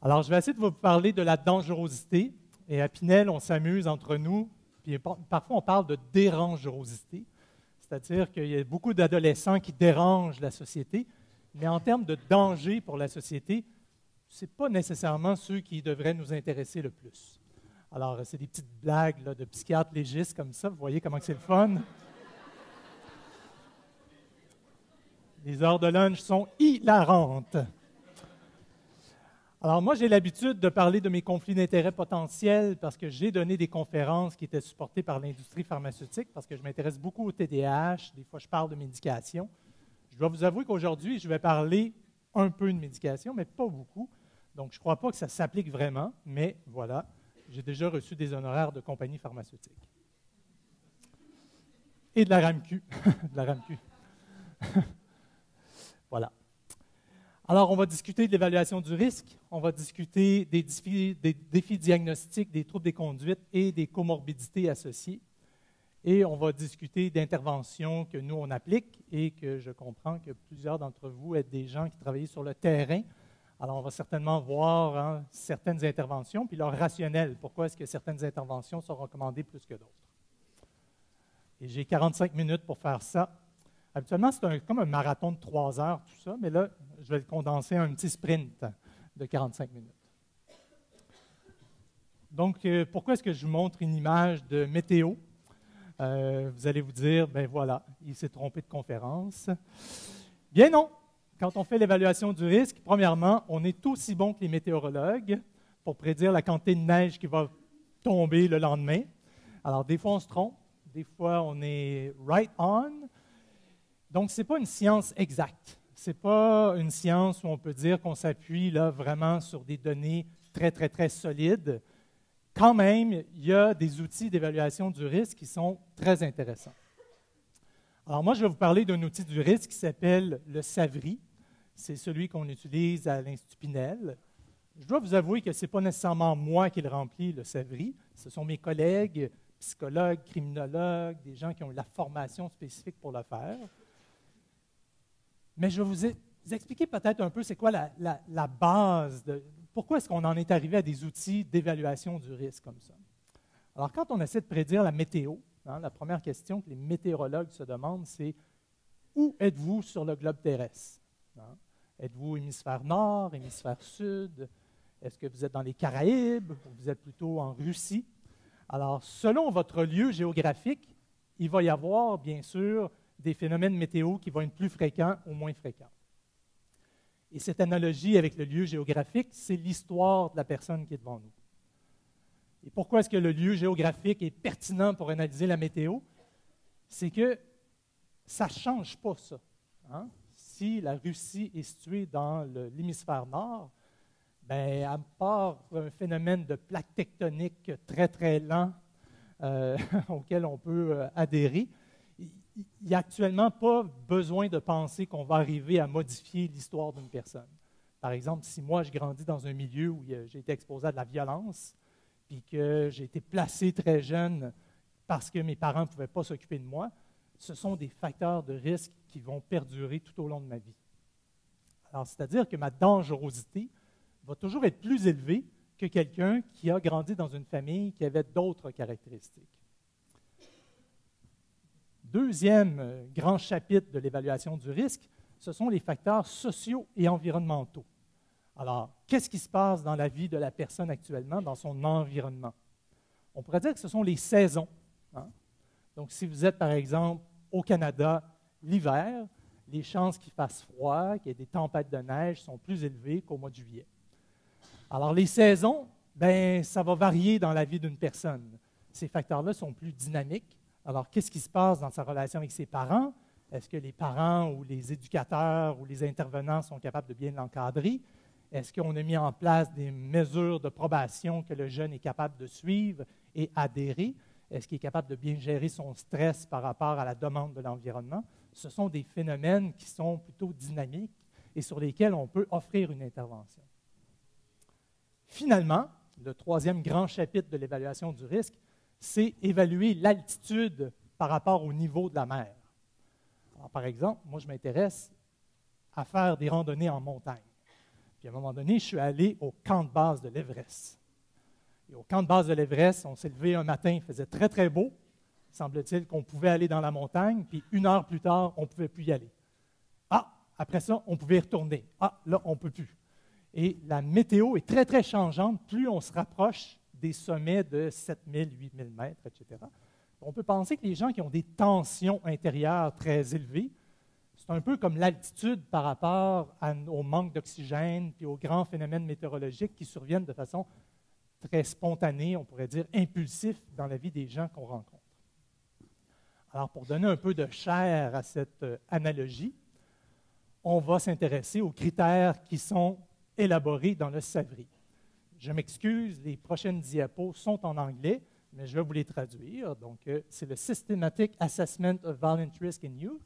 Alors, je vais essayer de vous parler de la dangerosité. Et à Pinel, on s'amuse entre nous, puis parfois on parle de dérangerosité, c'est-à-dire qu'il y a beaucoup d'adolescents qui dérangent la société, mais en termes de danger pour la société, ce n'est pas nécessairement ceux qui devraient nous intéresser le plus. Alors, c'est des petites blagues là, de psychiatres légistes comme ça, vous voyez comment c'est le fun. Les heures de lunch sont hilarantes. Alors moi, j'ai l'habitude de parler de mes conflits d'intérêts potentiels parce que j'ai donné des conférences qui étaient supportées par l'industrie pharmaceutique parce que je m'intéresse beaucoup au TDAH. Des fois, je parle de médication. Je dois vous avouer qu'aujourd'hui, je vais parler un peu de médication, mais pas beaucoup. Donc, je ne crois pas que ça s'applique vraiment, mais voilà, j'ai déjà reçu des honoraires de compagnie pharmaceutique. Et de la RAMQ. De la RAMQ. Voilà. Alors, on va discuter de l'évaluation du risque, on va discuter des défis diagnostiques, des troubles des conduites et des comorbidités associées. Et on va discuter d'interventions que nous, on applique et que je comprends que plusieurs d'entre vous êtes des gens qui travaillent sur le terrain. Alors, on va certainement voir certaines interventions, puis leur rationnel. Pourquoi est-ce que certaines interventions sont recommandées plus que d'autres? Et j'ai 45 minutes pour faire ça. Habituellement, c'est comme un marathon de 3 heures, tout ça, mais là, je vais le condenser en un petit sprint de 45 minutes. Donc, pourquoi est-ce que je vous montre une image de météo? Vous allez vous dire, ben voilà, il s'est trompé de conférence. Bien non! Quand on fait l'évaluation du risque, premièrement, on est aussi bon que les météorologues pour prédire la quantité de neige qui va tomber le lendemain. Alors, des fois, on se trompe, des fois, on est right on. Donc, ce n'est pas une science exacte. Ce n'est pas une science où on peut dire qu'on s'appuie là, vraiment sur des données très, très, très solides. Quand même, il y a des outils d'évaluation du risque qui sont très intéressants. Alors, moi, je vais vous parler d'un outil du risque qui s'appelle le SAVRI. C'est celui qu'on utilise à l'Institut Pinel. Je dois vous avouer que ce n'est pas nécessairement moi qui le remplis, le SAVRI. Ce sont mes collègues, psychologues, criminologues, des gens qui ont la formation spécifique pour le faire. Mais je vais vous expliquer peut-être un peu c'est quoi la base de pourquoi est-ce qu'on en est arrivé à des outils d'évaluation du risque comme ça. Alors, quand on essaie de prédire la météo, la première question que les météorologues se demandent, c'est où êtes-vous sur le globe terrestre? Êtes-vous hémisphère nord, hémisphère sud? Est-ce que vous êtes dans les Caraïbes ou vous êtes plutôt en Russie? Alors, selon votre lieu géographique, il va y avoir, bien sûr, des phénomènes météo qui vont être plus fréquents ou moins fréquents. Et cette analogie avec le lieu géographique, c'est l'histoire de la personne qui est devant nous. Et pourquoi est-ce que le lieu géographique est pertinent pour analyser la météo? C'est que ça ne change pas ça. Si la Russie est située dans l'hémisphère nord, bien, à part un phénomène de plaque tectonique très, très lent auquel on peut adhérer, il n'y a actuellement pas besoin de penser qu'on va arriver à modifier l'histoire d'une personne. Par exemple, si moi, je grandis dans un milieu où j'ai été exposé à de la violence, puis que j'ai été placé très jeune parce que mes parents ne pouvaient pas s'occuper de moi, ce sont des facteurs de risque qui vont perdurer tout au long de ma vie. Alors, c'est-à-dire que ma dangerosité va toujours être plus élevée que quelqu'un qui a grandi dans une famille qui avait d'autres caractéristiques. Deuxième grand chapitre de l'évaluation du risque, ce sont les facteurs sociaux et environnementaux. Alors, qu'est-ce qui se passe dans la vie de la personne actuellement, dans son environnement? On pourrait dire que ce sont les saisons. Donc, si vous êtes, par exemple, au Canada, l'hiver, les chances qu'il fasse froid, qu'il y ait des tempêtes de neige sont plus élevées qu'au mois de juillet. Alors, les saisons, bien, ça va varier dans la vie d'une personne. Ces facteurs-là sont plus dynamiques. Alors, qu'est-ce qui se passe dans sa relation avec ses parents? Est-ce que les parents ou les éducateurs ou les intervenants sont capables de bien l'encadrer? Est-ce qu'on a mis en place des mesures de probation que le jeune est capable de suivre et adhérer? Est-ce qu'il est capable de bien gérer son stress par rapport à la demande de l'environnement? Ce sont des phénomènes qui sont plutôt dynamiques et sur lesquels on peut offrir une intervention. Finalement, le troisième grand chapitre de l'évaluation du risque, c'est évaluer l'altitude par rapport au niveau de la mer. Alors, par exemple, moi, je m'intéresse à faire des randonnées en montagne. Puis à un moment donné, je suis allé au camp de base de l'Everest. Et au camp de base de l'Everest, on s'est levé un matin, il faisait très, très beau. Semble-t-il qu'on pouvait aller dans la montagne, puis 1 heure plus tard, on ne pouvait plus y aller. Ah, après ça, on pouvait y retourner. Ah, là, on ne peut plus. Et la météo est très, très changeante. Plus on se rapproche des sommets de 7000, 8000 mètres, etc. On peut penser que les gens qui ont des tensions intérieures très élevées, c'est un peu comme l'altitude par rapport au manque d'oxygène puis aux grands phénomènes météorologiques qui surviennent de façon très spontanée, on pourrait dire impulsif dans la vie des gens qu'on rencontre. Alors, pour donner un peu de chair à cette analogie, on va s'intéresser aux critères qui sont élaborés dans le SAVRI. Je m'excuse, les prochaines diapos sont en anglais, mais je vais vous les traduire. Donc, c'est le Systematic Assessment of Violent Risk in Youth.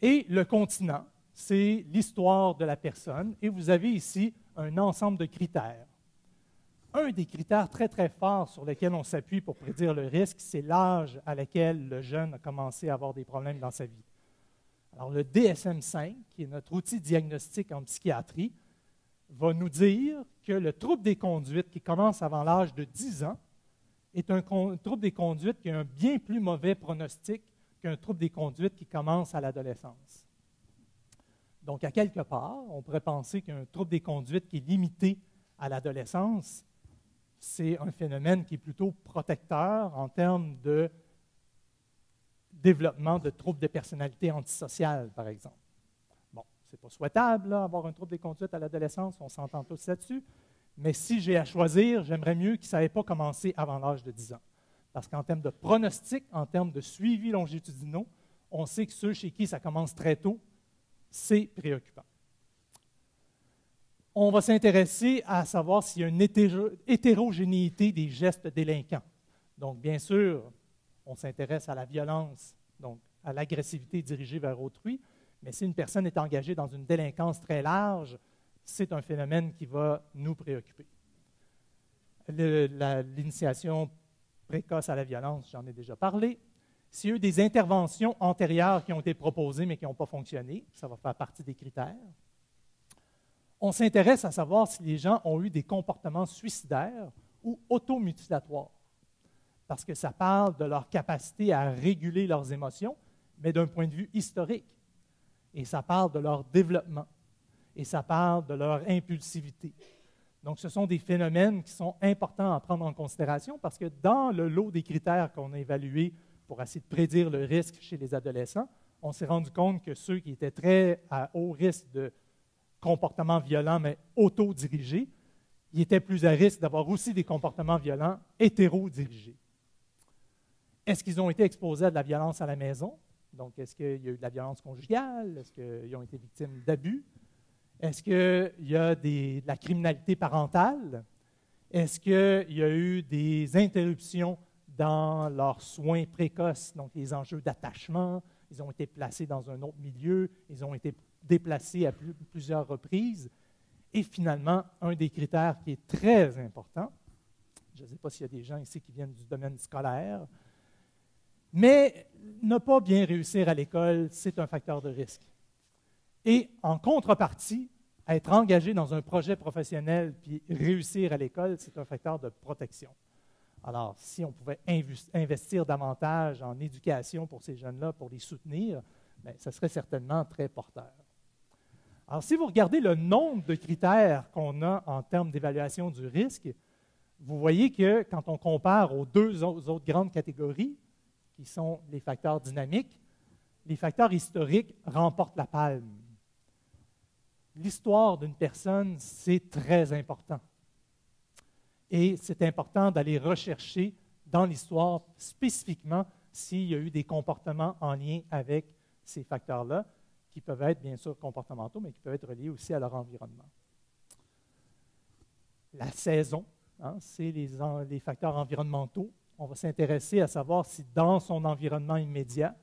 Et le continent, c'est l'histoire de la personne. Et vous avez ici un ensemble de critères. Un des critères très, très forts sur lesquels on s'appuie pour prédire le risque, c'est l'âge à laquelle le jeune a commencé à avoir des problèmes dans sa vie. Alors, le DSM-5, qui est notre outil diagnostique en psychiatrie, va nous dire que le trouble des conduites qui commence avant l'âge de 10 ans est un trouble des conduites qui a un bien plus mauvais pronostic qu'un trouble des conduites qui commence à l'adolescence. Donc, à quelque part, on pourrait penser qu'un trouble des conduites qui est limité à l'adolescence, c'est un phénomène qui est plutôt protecteur en termes de développement de troubles de personnalité antisociale, par exemple. Bon, ce n'est pas souhaitable, là, avoir un trouble des conduites à l'adolescence, on s'entend tous là-dessus, mais si j'ai à choisir, j'aimerais mieux qu'il ne savait pas commencer avant l'âge de 10 ans. Parce qu'en termes de pronostic, en termes de suivi longitudinaux, on sait que ceux chez qui ça commence très tôt, c'est préoccupant. On va s'intéresser à savoir s'il y a une hétérogénéité des gestes délinquants. Donc, bien sûr, on s'intéresse à la violence, donc à l'agressivité dirigée vers autrui, mais si une personne est engagée dans une délinquance très large, c'est un phénomène qui va nous préoccuper. L'initiation précoce à la violence, j'en ai déjà parlé. S'il y a eu des interventions antérieures qui ont été proposées mais qui n'ont pas fonctionné, ça va faire partie des critères. On s'intéresse à savoir si les gens ont eu des comportements suicidaires ou automutilatoires, parce que ça parle de leur capacité à réguler leurs émotions, mais d'un point de vue historique. Et ça parle de leur développement, et ça parle de leur impulsivité. Donc, ce sont des phénomènes qui sont importants à prendre en considération parce que dans le lot des critères qu'on a évalués pour essayer de prédire le risque chez les adolescents, on s'est rendu compte que ceux qui étaient très à haut risque de comportements violents, mais autodirigés, ils étaient plus à risque d'avoir aussi des comportements violents hétérodirigés. Est-ce qu'ils ont été exposés à de la violence à la maison? Donc, est-ce qu'il y a eu de la violence conjugale? Est-ce qu'ils ont été victimes d'abus? Est-ce qu'il y a de la criminalité parentale? Est-ce qu'il y a eu des interruptions dans leurs soins précoces, donc les enjeux d'attachement? Ils ont été placés dans un autre milieu, ils ont été déplacés à plusieurs reprises. Et finalement, un des critères qui est très important, je ne sais pas s'il y a des gens ici qui viennent du domaine scolaire, mais ne pas bien réussir à l'école, c'est un facteur de risque. Et en contrepartie, être engagé dans un projet professionnel puis réussir à l'école, c'est un facteur de protection. Alors, si on pouvait investir davantage en éducation pour ces jeunes-là, pour les soutenir, bien, ça serait certainement très porteur. Alors, si vous regardez le nombre de critères qu'on a en termes d'évaluation du risque, vous voyez que quand on compare aux deux autres grandes catégories, qui sont les facteurs dynamiques, les facteurs historiques remportent la palme. L'histoire d'une personne, c'est très important. Et c'est important d'aller rechercher dans l'histoire spécifiquement s'il y a eu des comportements en lien avec ces facteurs-là, qui peuvent être bien sûr comportementaux, mais qui peuvent être reliés aussi à leur environnement. La saison, c'est les facteurs environnementaux. On va s'intéresser à savoir si dans son environnement immédiat,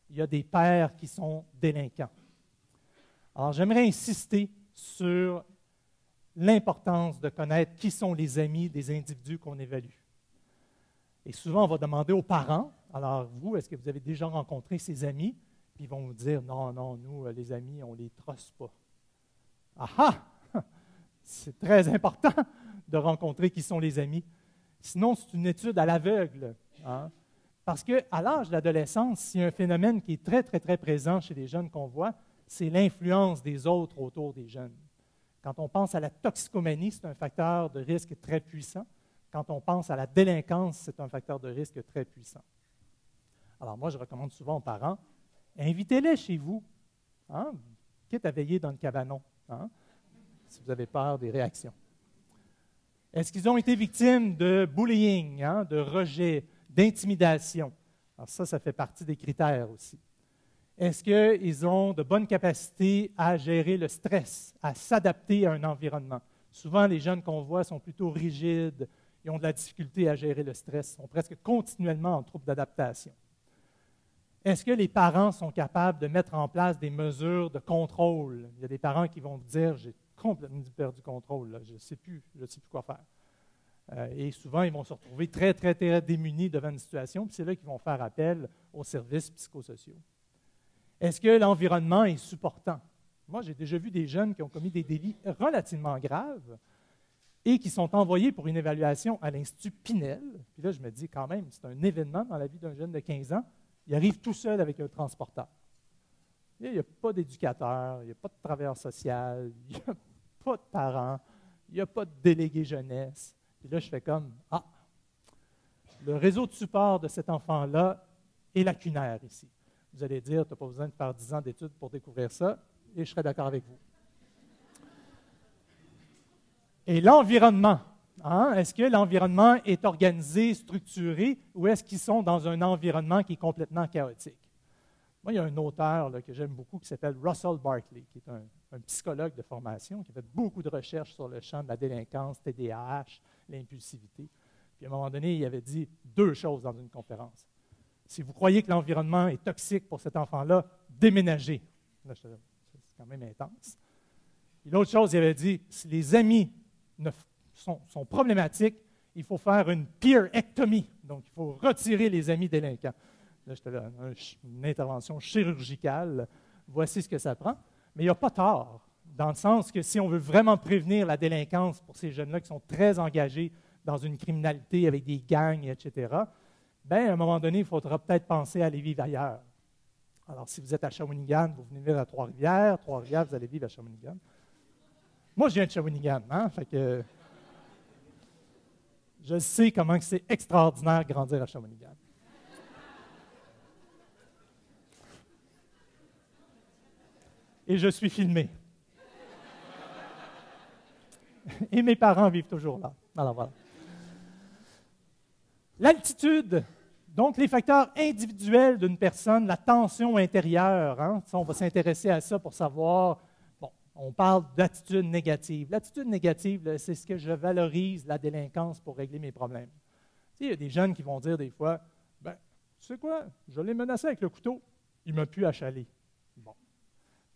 il y a des pairs qui sont délinquants. Alors, j'aimerais insister sur l'importance de connaître qui sont les amis des individus qu'on évalue. Et souvent, on va demander aux parents, alors vous, est-ce que vous avez déjà rencontré ces amis? Puis ils vont vous dire, non, nous, les amis, on ne les trosse pas. Ah ah! c'est très important de rencontrer qui sont les amis. Sinon, c'est une étude à l'aveugle. Hein? Parce qu'à l'âge de l'adolescence, il y a un phénomène qui est très, très, très présent chez les jeunes qu'on voit, c'est l'influence des autres autour des jeunes. Quand on pense à la toxicomanie, c'est un facteur de risque très puissant. Quand on pense à la délinquance, c'est un facteur de risque très puissant. Alors moi, je recommande souvent aux parents, invitez-les chez vous, hein? Quitte à veiller dans le cabanon, hein? Si vous avez peur des réactions. Est-ce qu'ils ont été victimes de bullying, hein? De rejet, d'intimidation? Alors ça fait partie des critères aussi. Est-ce qu'ils ont de bonnes capacités à gérer le stress, à s'adapter à un environnement? Souvent, les jeunes qu'on voit sont plutôt rigides, ils ont de la difficulté à gérer le stress, sont presque continuellement en trouble d'adaptation. Est-ce que les parents sont capables de mettre en place des mesures de contrôle? Il y a des parents qui vont dire « j'ai complètement perdu contrôle, là, je ne sais plus quoi faire ». Et souvent, ils vont se retrouver très, très, très démunis devant une situation, puis c'est là qu'ils vont faire appel aux services psychosociaux. Est-ce que l'environnement est supportant? Moi, j'ai déjà vu des jeunes qui ont commis des délits relativement graves et qui sont envoyés pour une évaluation à l'Institut Pinel. Puis là, je me dis quand même, c'est un événement dans la vie d'un jeune de 15 ans. Il arrive tout seul avec un transporteur. Il n'y a pas d'éducateur, il n'y a pas de travailleur social, il n'y a pas de parents, il n'y a pas de délégué jeunesse. Puis là, je fais comme, le réseau de support de cet enfant-là est lacunaire ici. Vous allez dire, tu n'as pas besoin de faire 10 ans d'études pour découvrir ça, et je serai d'accord avec vous. Et l'environnement, hein? Est-ce que l'environnement est organisé, structuré, ou est-ce qu'ils sont dans un environnement qui est complètement chaotique? Moi, il y a un auteur là, que j'aime beaucoup qui s'appelle Russell Barkley, qui est un psychologue de formation, qui a fait beaucoup de recherches sur le champ de la délinquance, TDAH, l'impulsivité. Puis à un moment donné, il avait dit 2 choses dans une conférence. Si vous croyez que l'environnement est toxique pour cet enfant-là, déménagez. Là, c'est quand même intense. Puis l'autre chose, il avait dit, si les amis sont problématiques, il faut faire une peer-ectomie. Donc, il faut retirer les amis délinquants. Là, j'étais là, une intervention chirurgicale. Voici ce que ça prend. Mais il n'y a pas tort, dans le sens que si on veut vraiment prévenir la délinquance pour ces jeunes-là qui sont très engagés dans une criminalité avec des gangs, etc., bien, à un moment donné, il faudra peut-être penser à aller vivre ailleurs. Alors, si vous êtes à Shawinigan, vous venez vivre à Trois-Rivières. Trois-Rivières, vous allez vivre à Shawinigan. Moi, je viens de Shawinigan, hein? Fait que je sais comment c'est extraordinaire de grandir à Shawinigan. Et je suis filmé. Et mes parents vivent toujours là. Alors voilà. L'altitude, donc les facteurs individuels d'une personne, la tension intérieure, hein? On va s'intéresser à ça pour savoir, bon, on parle d'attitude négative. L'attitude négative, là, c'est ce que je valorise la délinquance pour régler mes problèmes. Tu sais, il y a des jeunes qui vont dire des fois, ben, tu sais quoi, je l'ai menacé avec le couteau, il m'a pu achaler. Bon,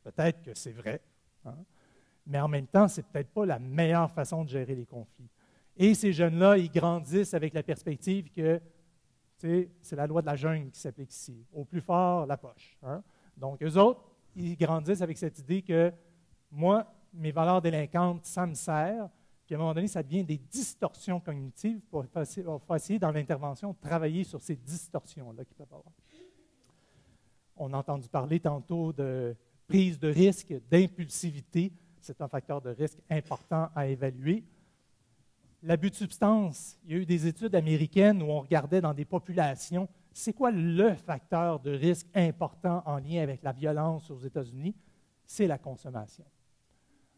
peut-être que c'est vrai, hein? Mais en même temps, c'est peut-être pas la meilleure façon de gérer les conflits. Et ces jeunes-là, ils grandissent avec la perspective que c'est la loi de la jungle qui s'applique ici. Au plus fort, la poche. Hein? Donc, eux autres, ils grandissent avec cette idée que moi, mes valeurs délinquantes, ça me sert. Puis à un moment donné, ça devient des distorsions cognitives pour essayer dans l'intervention de travailler sur ces distorsions-là qu'ils peuvent avoir. On a entendu parler tantôt de prise de risque, d'impulsivité. C'est un facteur de risque important à évaluer. L'abus de substances, il y a eu des études américaines où on regardait dans des populations, c'est quoi le facteur de risque important en lien avec la violence aux États-Unis? C'est la consommation.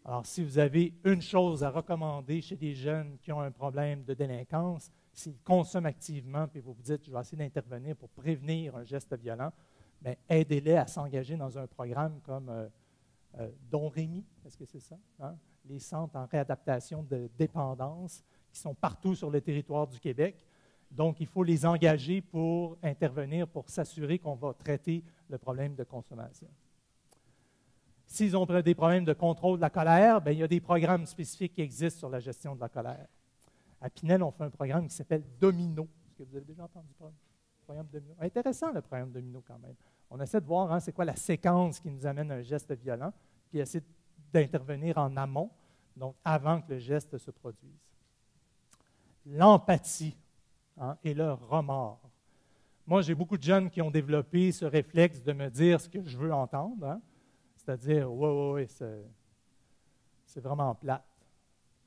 Alors, si vous avez une chose à recommander chez des jeunes qui ont un problème de délinquance, s'ils consomment activement, puis vous vous dites, je vais essayer d'intervenir pour prévenir un geste violent, bien, aidez-les à s'engager dans un programme comme Don Rémy, est-ce que c'est ça? Hein? Les centres en réadaptation de dépendance qui sont partout sur le territoire du Québec. Donc, il faut les engager pour intervenir, pour s'assurer qu'on va traiter le problème de consommation. S'ils ont des problèmes de contrôle de la colère, bien, il y a des programmes spécifiques qui existent sur la gestion de la colère. À Pinel, on fait un programme qui s'appelle Domino. Est-ce que vous avez déjà entendu parler du programme Domino? Intéressant, le programme Domino, quand même. On essaie de voir c'est quoi la séquence qui nous amène à un geste violent, puis essayer d'intervenir en amont. donc avant que le geste se produise. L'empathie et le remords. Moi, j'ai beaucoup de jeunes qui ont développé ce réflexe de me dire ce que je veux entendre, c'est-à-dire, ouais, c'est vraiment plate.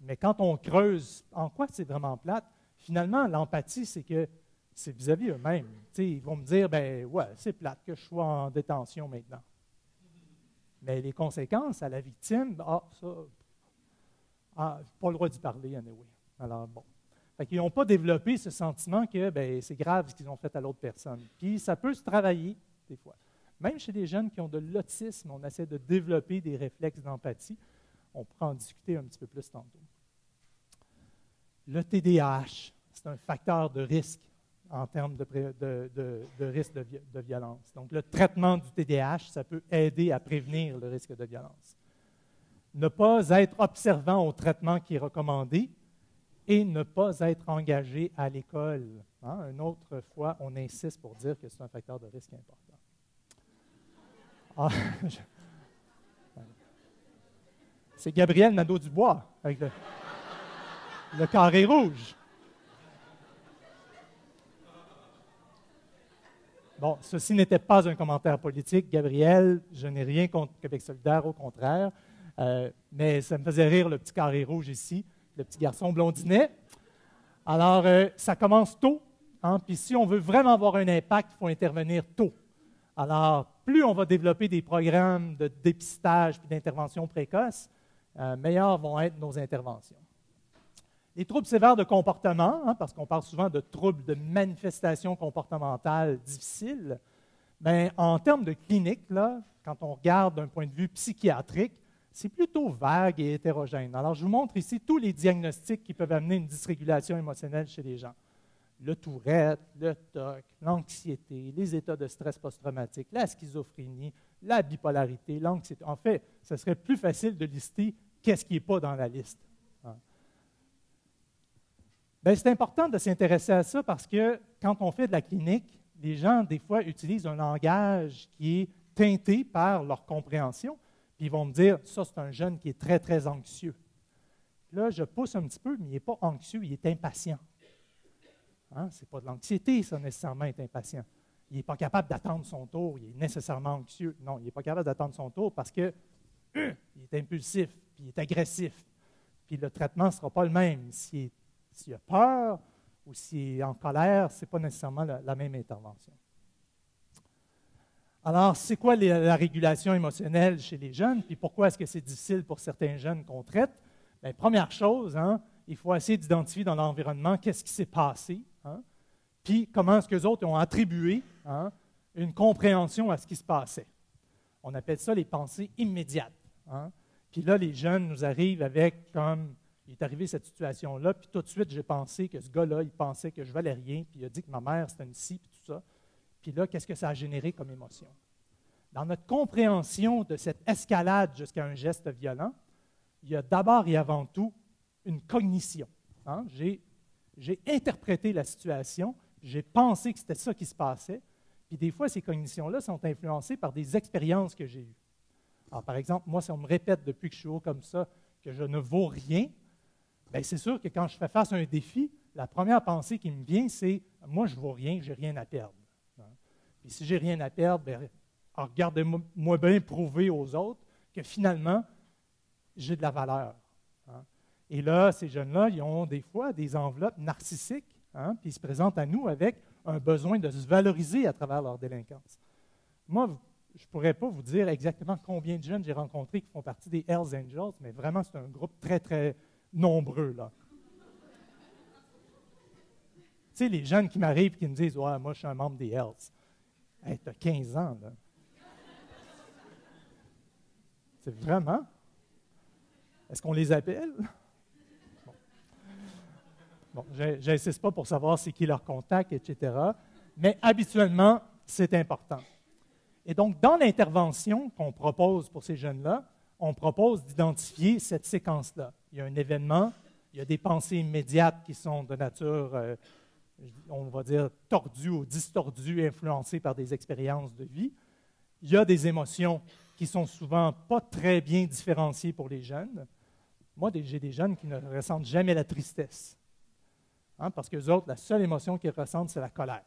Mais quand on creuse en quoi c'est vraiment plate, finalement, l'empathie, c'est que c'est vis-à-vis eux-mêmes. Ils vont me dire, ben ouais, c'est plate que je sois en détention maintenant. Mais les conséquences à la victime, pas le droit d'y parler, anyway. Alors, bon. Fait qu'ils n'ont pas développé ce sentiment que c'est grave ce qu'ils ont fait à l'autre personne. Puis ça peut se travailler, des fois. Même chez les jeunes qui ont de l'autisme, on essaie de développer des réflexes d'empathie. On pourra en discuter un petit peu plus tantôt. Le TDAH, c'est un facteur de risque en termes de risque de violence. Donc, le traitement du TDAH, ça peut aider à prévenir le risque de violence. Ne pas être observant au traitement qui est recommandé et ne pas être engagé à l'école. Une autre fois, on insiste pour dire que c'est un facteur de risque important. C'est Gabriel Nadeau-Dubois avec le carré rouge. Bon, ceci n'était pas un commentaire politique. Gabriel, je n'ai rien contre Québec solidaire, au contraire. Mais ça me faisait rire le petit carré rouge ici, le petit garçon blondinet. Alors, ça commence tôt. Puis si on veut vraiment avoir un impact, il faut intervenir tôt. Alors, plus on va développer des programmes de dépistage et d'intervention précoce, meilleures vont être nos interventions. Les troubles sévères de comportement, parce qu'on parle souvent de troubles de manifestation comportementale difficiles, en termes de clinique, là, quand on regarde d'un point de vue psychiatrique, c'est plutôt vague et hétérogène. Alors, je vous montre ici tous les diagnostics qui peuvent amener une dysrégulation émotionnelle chez les gens. Le Tourette, le TOC, l'anxiété, les états de stress post-traumatique, la schizophrénie, la bipolarité, l'anxiété. En fait, ce serait plus facile de lister qu'est-ce qui n'est pas dans la liste. C'est important de s'intéresser à ça parce que quand on fait de la clinique, les gens, des fois, utilisent un langage qui est teinté par leur compréhension, puis ils vont me dire, ça, c'est un jeune qui est très, très anxieux. Là, je pousse un petit peu, mais il n'est pas anxieux, il est impatient. Ce n'est pas de l'anxiété, ça, nécessairement, être impatient. Il n'est pas capable d'attendre son tour, il est nécessairement anxieux. Non, il n'est pas capable d'attendre son tour parce qu'il est impulsif, puis il est agressif. Puis le traitement ne sera pas le même. S'il a peur ou s'il est en colère, ce n'est pas nécessairement la même intervention. Alors, c'est quoi la régulation émotionnelle chez les jeunes, puis pourquoi est-ce que c'est difficile pour certains jeunes qu'on traite? Première chose, il faut essayer d'identifier dans l'environnement qu'est-ce qui s'est passé, puis comment est-ce qu'eux autres ont attribué une compréhension à ce qui se passait. On appelle ça les pensées immédiates. Puis là, les jeunes nous arrivent avec comme, il est arrivé cette situation-là, puis tout de suite, j'ai pensé que ce gars-là, il pensait que je valais rien, puis il a dit que ma mère, c'était une scie, puis tout ça. Puis là, qu'est-ce que ça a généré comme émotion? Dans notre compréhension de cette escalade jusqu'à un geste violent, il y a d'abord et avant tout une cognition. J'ai interprété la situation, j'ai pensé que c'était ça qui se passait, puis des fois, ces cognitions-là sont influencées par des expériences que j'ai eues. Alors, par exemple, moi, si on me répète depuis que je suis haut comme ça que je ne vaux rien, c'est sûr que quand je fais face à un défi, la première pensée qui me vient, c'est « moi, je ne vaux rien, je n'ai rien à perdre ». Puis si je n'ai rien à perdre, regardez-moi bien prouver aux autres que finalement, j'ai de la valeur. Et là, ces jeunes-là, ils ont des fois des enveloppes narcissiques, puis ils se présentent à nous avec un besoin de se valoriser à travers leur délinquance. Moi, je ne pourrais pas vous dire exactement combien de jeunes j'ai rencontrés qui font partie des Hells Angels, mais vraiment, c'est un groupe très, très nombreux, là. Tu sais, les jeunes qui m'arrivent et qui me disent « Ouais, moi, je suis un membre des Hells. » Hey, tu as 15 ans, là. C'est vraiment? Est-ce qu'on les appelle? Bon, je n'insiste pas pour savoir c'est qui leur contact, etc. Mais habituellement, c'est important. Et donc, dans l'intervention qu'on propose pour ces jeunes-là, on propose d'identifier cette séquence-là. Il y a un événement, il y a des pensées immédiates qui sont de nature, on va dire, tordues ou distordues, influencées par des expériences de vie. Il y a des émotions qui sont souvent pas très bien différenciées pour les jeunes. Moi, j'ai des jeunes qui ne ressentent jamais la tristesse. Hein, parce qu'eux autres, la seule émotion qu'ils ressentent, c'est la colère.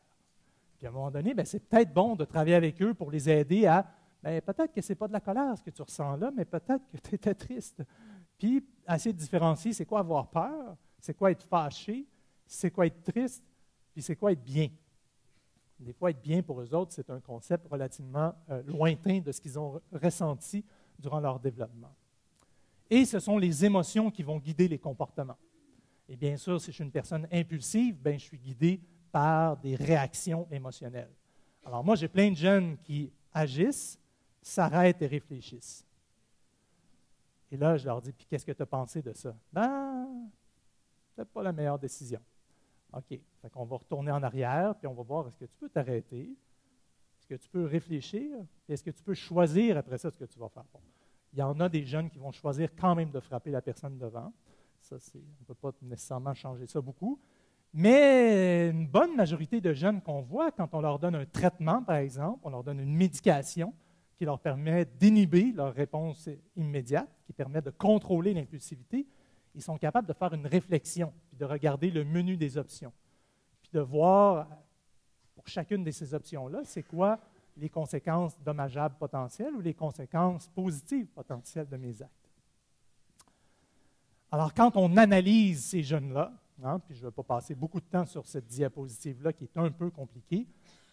Puis à un moment donné, c'est peut-être bon de travailler avec eux pour les aider à, peut-être que ce n'est pas de la colère ce que tu ressens là, mais peut-être que tu étais triste. Puis, essayer de différencier, c'est quoi avoir peur, c'est quoi être fâché, c'est quoi être triste, puis c'est quoi être bien. Des fois, être bien pour eux autres, c'est un concept relativement lointain de ce qu'ils ont ressenti durant leur développement. Et ce sont les émotions qui vont guider les comportements. Et bien sûr, si je suis une personne impulsive, je suis guidé par des réactions émotionnelles. Alors moi, j'ai plein de jeunes qui agissent, s'arrêtent et réfléchissent. Et là, je leur dis, puis qu'est-ce que tu as pensé de ça? C'est pas la meilleure décision. OK, fait qu'on va retourner en arrière, puis on va voir, est-ce que tu peux t'arrêter? Est-ce que tu peux réfléchir? Est-ce que tu peux choisir après ça ce que tu vas faire? Bon, il y en a des jeunes qui vont choisir quand même de frapper la personne devant. Ça, on ne peut pas nécessairement changer ça beaucoup. Mais une bonne majorité de jeunes qu'on voit, quand on leur donne un traitement, par exemple, on leur donne une médication qui leur permet d'inhiber leur réponse immédiate, qui permet de contrôler l'impulsivité, ils sont capables de faire une réflexion, puis de regarder le menu des options, puis de voir pour chacune de ces options-là, c'est quoi les conséquences dommageables potentielles ou les conséquences positives potentielles de mes actes. Alors, quand on analyse ces jeunes-là, puis je ne vais pas passer beaucoup de temps sur cette diapositive-là qui est un peu compliquée,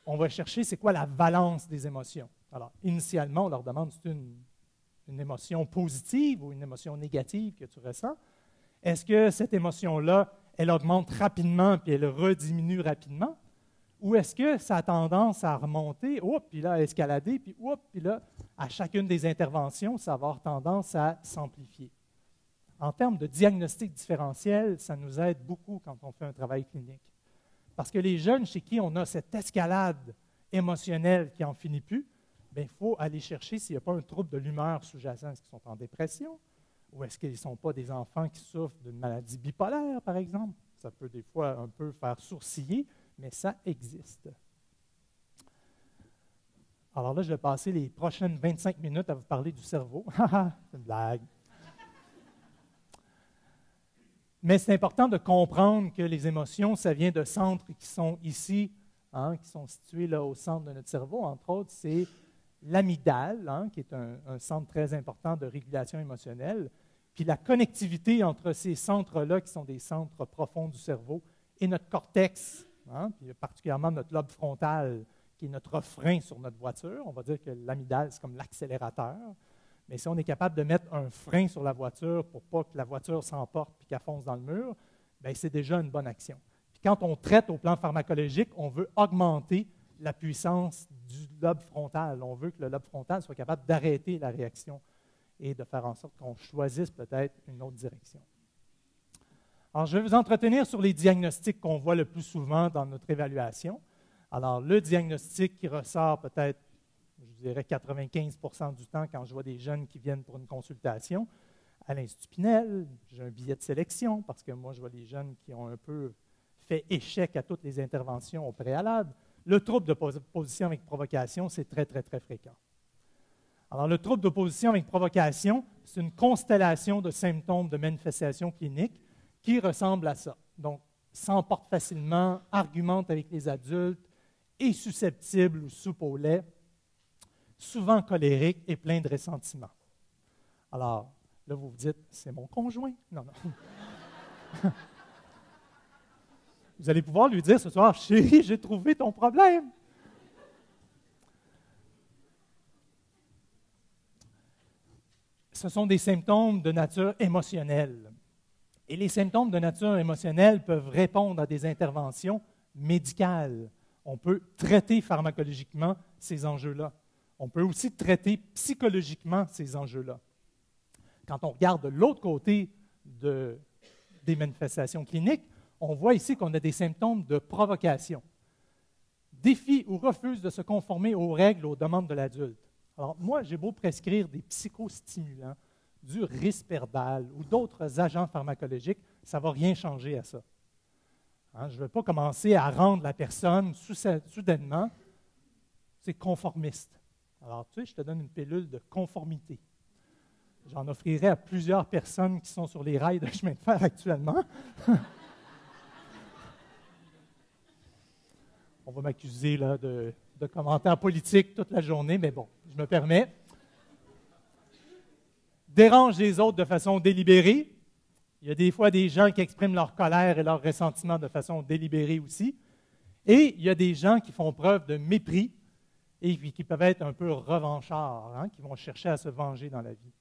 on va chercher c'est quoi la valence des émotions. Alors, initialement, on leur demande si c'est une émotion positive ou une émotion négative que tu ressens. Est-ce que cette émotion-là, elle augmente rapidement puis elle rediminue rapidement? Ou est-ce que ça a tendance à remonter, puis là, à escalader, puis là, à chacune des interventions, ça va avoir tendance à s'amplifier? En termes de diagnostic différentiel, ça nous aide beaucoup quand on fait un travail clinique. Parce que les jeunes chez qui on a cette escalade émotionnelle qui n'en finit plus, il faut aller chercher s'il n'y a pas un trouble de l'humeur sous-jacent. Est-ce qu'ils sont en dépression? Ou est-ce qu'ils ne sont pas des enfants qui souffrent d'une maladie bipolaire, par exemple? Ça peut des fois un peu faire sourciller, mais ça existe. Alors là, je vais passer les prochaines 25 minutes à vous parler du cerveau. C'est une blague. Mais c'est important de comprendre que les émotions, ça vient de centres qui sont ici, qui sont situés là au centre de notre cerveau. Entre autres, c'est l'amygdale, qui est un centre très important de régulation émotionnelle. Puis la connectivité entre ces centres-là, qui sont des centres profonds du cerveau, et notre cortex, puis particulièrement notre lobe frontal, qui est notre frein sur notre voiture. On va dire que l'amygdale, c'est comme l'accélérateur. Mais si on est capable de mettre un frein sur la voiture pour pas que la voiture s'emporte et qu'elle fonce dans le mur, c'est déjà une bonne action. Puis quand on traite au plan pharmacologique, on veut augmenter la puissance du lobe frontal. On veut que le lobe frontal soit capable d'arrêter la réaction et de faire en sorte qu'on choisisse peut-être une autre direction. Alors, je vais vous entretenir sur les diagnostics qu'on voit le plus souvent dans notre évaluation. Alors, le diagnostic qui ressort peut-être, je dirais 95% du temps quand je vois des jeunes qui viennent pour une consultation, à l'Institut Pinel, j'ai un billet de sélection parce que moi, je vois des jeunes qui ont un peu fait échec à toutes les interventions au préalable. Le trouble de position avec provocation, c'est très, très, très fréquent. Alors, le trouble d'opposition avec provocation, c'est une constellation de symptômes de manifestations cliniques qui ressemblent à ça. Donc, s'emporte facilement, argumente avec les adultes, est susceptible ou soupe au lait, souvent colérique et plein de ressentiment. Alors, là, vous vous dites, c'est mon conjoint? Non, non. Vous allez pouvoir lui dire ce soir, chérie, j'ai trouvé ton problème. Ce sont des symptômes de nature émotionnelle. Et les symptômes de nature émotionnelle peuvent répondre à des interventions médicales. On peut traiter pharmacologiquement ces enjeux-là. On peut aussi traiter psychologiquement ces enjeux-là. Quand on regarde de l'autre côté des manifestations cliniques, on voit ici qu'on a des symptômes de provocation. Défie ou refuse de se conformer aux règles, aux demandes de l'adulte. Alors, moi, j'ai beau prescrire des psychostimulants, du Risperdal ou d'autres agents pharmacologiques, ça ne va rien changer à ça. Je ne veux pas commencer à rendre la personne soudainement, c'est conformiste. Alors, tu sais, je te donne une pilule de conformité. J'en offrirai à plusieurs personnes qui sont sur les rails de chemin de fer actuellement. On va m'accuser là, de commentaires politiques toute la journée, mais bon, je me permets. Dérange les autres de façon délibérée. Il y a des fois des gens qui expriment leur colère et leur ressentiment de façon délibérée aussi. Et il y a des gens qui font preuve de mépris et qui peuvent être un peu revanchards, hein, qui vont chercher à se venger dans la vie.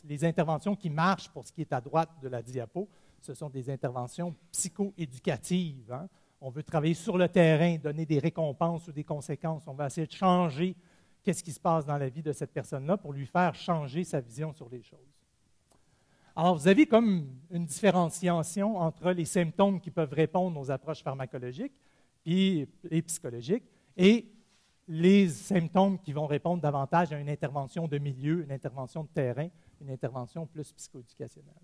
Les interventions qui marchent pour ce qui est à droite de la diapo, ce sont des interventions psycho-éducatives. Hein. On veut travailler sur le terrain, donner des récompenses ou des conséquences. On va essayer de changer qu'est-ce qui se passe dans la vie de cette personne-là pour lui faire changer sa vision sur les choses. Alors, vous avez comme une différenciation entre les symptômes qui peuvent répondre aux approches pharmacologiques et psychologiques et les symptômes qui vont répondre davantage à une intervention de milieu, une intervention de terrain, une intervention plus psychoéducationnelle.